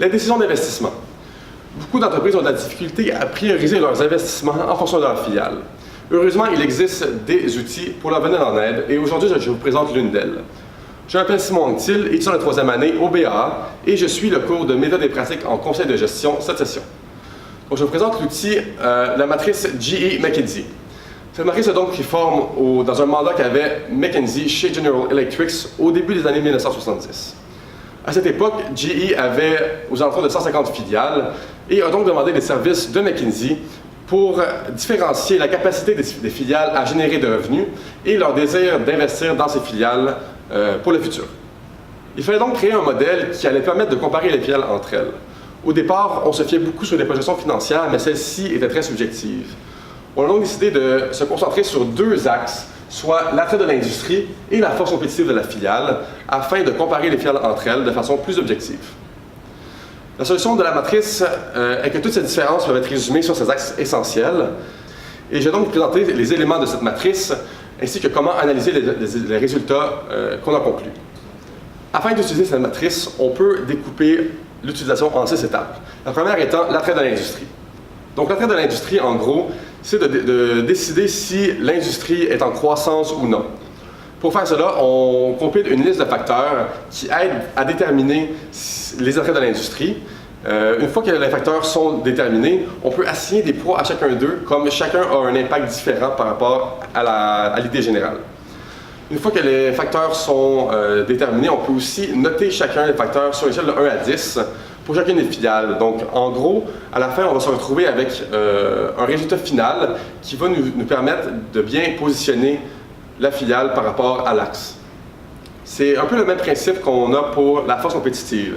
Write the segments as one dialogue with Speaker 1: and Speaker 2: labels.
Speaker 1: Les décisions d'investissement. Beaucoup d'entreprises ont de la difficulté à prioriser leurs investissements en fonction de leur filiale. Heureusement, il existe des outils pour leur venir en aide et aujourd'hui, je vous présente l'une d'elles. Je m'appelle Simon Anctil, étudiant de 3e année au BAA et je suis le cours de méthode et pratique en conseil de gestion cette session. Donc, je vous présente l'outil, la matrice GE McKinsey. Cette matrice est donc qui forme dans un mandat qu'avait McKinsey chez General Electric au début des années 1970. À cette époque, GE avait aux alentours de 150 filiales et a donc demandé des services de McKinsey pour différencier la capacité des filiales à générer de revenus et leur désir d'investir dans ces filiales pour le futur. Il fallait donc créer un modèle qui allait permettre de comparer les filiales entre elles. Au départ, on se fiait beaucoup sur des projections financières, mais celles-ci étaient très subjectives. On a donc décidé de se concentrer sur deux axes, soit l'attrait de l'industrie et la force compétitive de la filiale, afin de comparer les filiales entre elles de façon plus objective. La solution de la matrice est que toutes ces différences peuvent être résumées sur ces axes essentiels. Et je vais donc vous présenter les éléments de cette matrice, ainsi que comment analyser les résultats qu'on a conclus. Afin d'utiliser cette matrice, on peut découper l'utilisation en 6 étapes. La première étant l'attrait de l'industrie. Donc l'attrait de l'industrie, en gros, c'est de décider si l'industrie est en croissance ou non. Pour faire cela, on compile une liste de facteurs qui aident à déterminer les attraits de l'industrie. Une fois que les facteurs sont déterminés, on peut assigner des poids à chacun d'eux, comme chacun a un impact différent par rapport à l'idée générale. Une fois que les facteurs sont déterminés, on peut aussi noter chacun des facteurs sur l'échelle de 1 à 10 pour chacune des filiales. Donc, en gros, à la fin, on va se retrouver avec un résultat final qui va nous permettre de bien positionner la filiale par rapport à l'axe. C'est un peu le même principe qu'on a pour la force compétitive.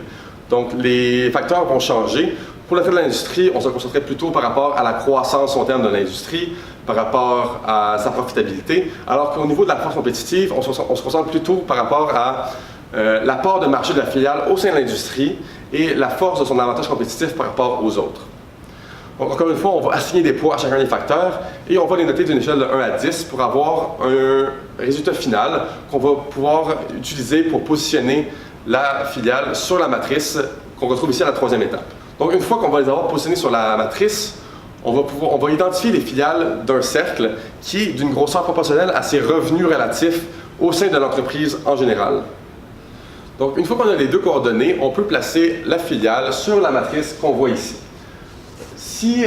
Speaker 1: Donc, les facteurs vont changer. Pour l'attrait de l'industrie, on se concentrait plutôt par rapport à la croissance long terme de l'industrie, par rapport à sa profitabilité, alors qu'au niveau de la force compétitive, on se concentre plutôt par rapport à la part de marché de la filiale au sein de l'industrie et la force de son avantage compétitif par rapport aux autres. Donc, encore une fois, on va assigner des poids à chacun des facteurs et on va les noter d'une échelle de 1 à 10 pour avoir un résultat final qu'on va pouvoir utiliser pour positionner la filiale sur la matrice qu'on retrouve ici à la 3e étape. Donc, une fois qu'on va les avoir positionnés sur la matrice, on va identifier les filiales d'un cercle qui est d'une grosseur proportionnelle à ses revenus relatifs au sein de l'entreprise en général. Donc, une fois qu'on a les deux coordonnées, on peut placer la filiale sur la matrice qu'on voit ici. Si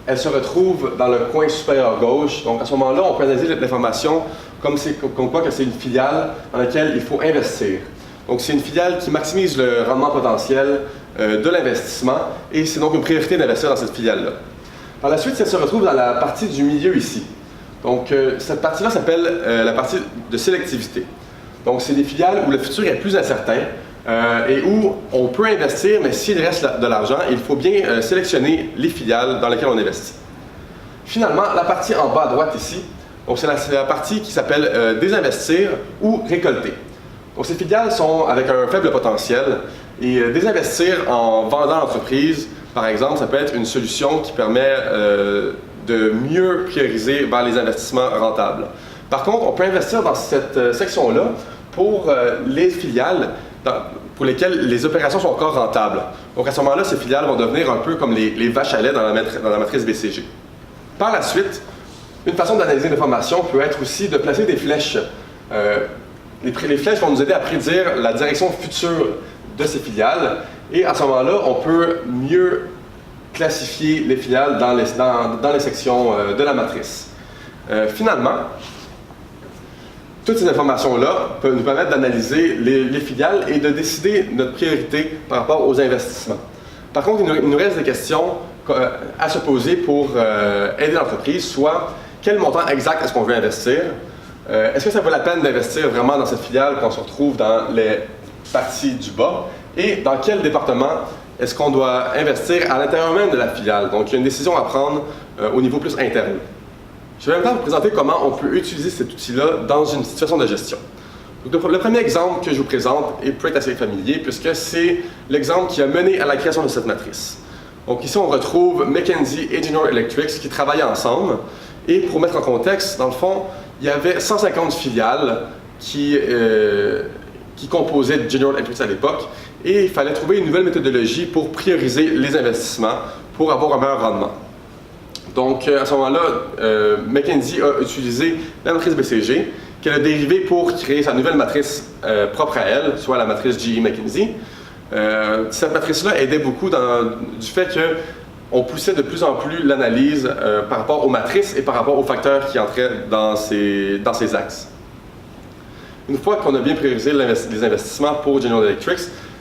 Speaker 1: elle se retrouve dans le coin supérieur gauche, donc à ce moment-là, on peut analyser l'information comme quoi que c'est une filiale dans laquelle il faut investir. Donc, c'est une filiale qui maximise le rendement potentiel de l'investissement et c'est donc une priorité d'investir dans cette filiale-là. Par la suite, elle se retrouve dans la partie du milieu ici. Donc, cette partie-là s'appelle la partie de sélectivité. Donc, c'est des filiales où le futur est plus incertain et où on peut investir, mais s'il reste de l'argent, il faut bien sélectionner les filiales dans lesquelles on investit. Finalement, la partie en bas à droite ici, c'est la partie qui s'appelle désinvestir ou récolter. Donc, ces filiales sont avec un faible potentiel et désinvestir en vendant l'entreprise, par exemple, ça peut être une solution qui permet de mieux prioriser vers les investissements rentables. Par contre, on peut investir dans cette section-là pour les filiales pour lesquelles les opérations sont encore rentables. Donc à ce moment-là, ces filiales vont devenir un peu comme les vaches à lait dans la matrice BCG. Par la suite, une façon d'analyser l'information peut être aussi de placer des flèches. Les flèches vont nous aider à prédire la direction future de ces filiales et à ce moment-là, on peut mieux classifier les filiales dans les sections de la matrice. Finalement, toutes ces informations-là peuvent nous permettre d'analyser les filiales et de décider notre priorité par rapport aux investissements. Par contre, il nous reste des questions à se poser pour aider l'entreprise, soit quel montant exact est-ce qu'on veut investir? Est-ce que ça vaut la peine d'investir vraiment dans cette filiale qu'on se retrouve dans les parties du bas? Et dans quel département est-ce qu'on doit investir à l'intérieur même de la filiale? Donc, il y a une décision à prendre au niveau plus interne. Je vais maintenant vous présenter comment on peut utiliser cet outil-là dans une situation de gestion. Donc, le premier exemple que je vous présente peut être assez familier puisque c'est l'exemple qui a mené à la création de cette matrice. Donc ici, on retrouve McKinsey et General Electric qui travaillaient ensemble. Et pour mettre en contexte, dans le fond, il y avait 150 filiales qui composaient General Electric à l'époque. et il fallait trouver une nouvelle méthodologie pour prioriser les investissements pour avoir un meilleur rendement. Donc, à ce moment-là, McKinsey a utilisé la matrice BCG, qu'elle a dérivée pour créer sa nouvelle matrice propre à elle, soit la matrice GE McKinsey. Cette matrice-là aidait beaucoup du fait qu'on poussait de plus en plus l'analyse par rapport aux matrices et par rapport aux facteurs qui entraient dans ces axes. Une fois qu'on a bien priorisé les investissements pour General Electric,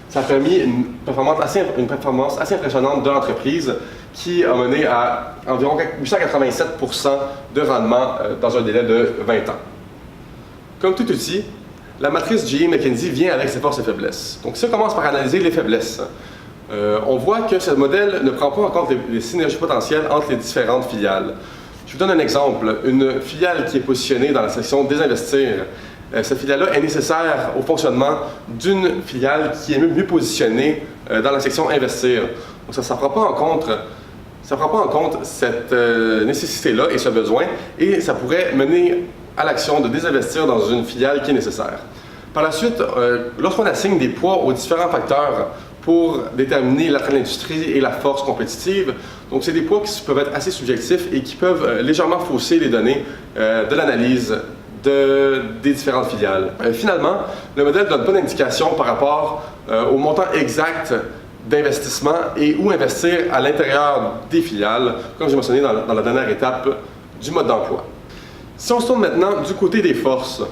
Speaker 1: ça a permis une performance assez impressionnante de l'entreprise qui a mené à environ 887% de rendement dans un délai de 20 ans. Comme tout outil, la matrice GE McKinsey vient avec ses forces et faiblesses. Donc si on commence par analyser les faiblesses, on voit que ce modèle ne prend pas en compte les synergies potentielles entre les différentes filiales. Je vous donne un exemple. Une filiale qui est positionnée dans la section Désinvestir, cette filiale-là est nécessaire au fonctionnement d'une filiale qui est mieux positionnée dans la section Investir. Donc ça ne prend pas en compte cette nécessité-là et ce besoin, et ça pourrait mener à l'action de désinvestir dans une filiale qui est nécessaire. Par la suite, lorsqu'on assigne des poids aux différents facteurs pour déterminer l'attrait de l'industrie et la force compétitive, donc c'est des poids qui peuvent être assez subjectifs et qui peuvent légèrement fausser les données de l'analyse des différentes filiales. Finalement, le modèle donne pas d'indication par rapport au montant exact d'investissement et où investir à l'intérieur des filiales, comme j'ai mentionné dans la dernière étape du mode d'emploi. Si on se tourne maintenant du côté des forces,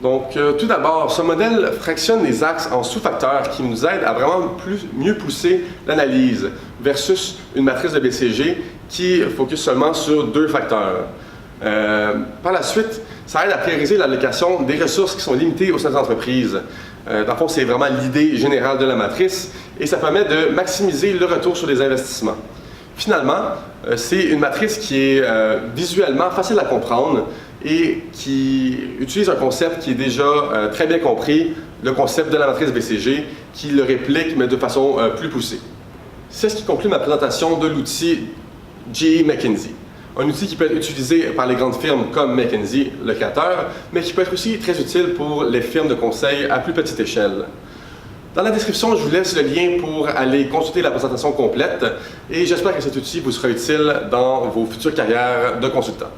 Speaker 1: donc tout d'abord, ce modèle fractionne les axes en sous-facteurs qui nous aident à vraiment mieux pousser l'analyse versus une matrice de BCG qui focus seulement sur 2 facteurs. Par la suite, ça aide à prioriser l'allocation des ressources qui sont limitées au sein des entreprises. Dans le fond, c'est vraiment l'idée générale de la matrice et ça permet de maximiser le retour sur les investissements. Finalement, c'est une matrice qui est visuellement facile à comprendre et qui utilise un concept qui est déjà très bien compris, le concept de la matrice BCG, qui le réplique mais de façon plus poussée. C'est ce qui conclut ma présentation de l'outil GE McKinsey. Un outil qui peut être utilisé par les grandes firmes comme McKinsey, le créateur, mais qui peut être aussi très utile pour les firmes de conseil à plus petite échelle. Dans la description, je vous laisse le lien pour aller consulter la présentation complète et j'espère que cet outil vous sera utile dans vos futures carrières de consultant.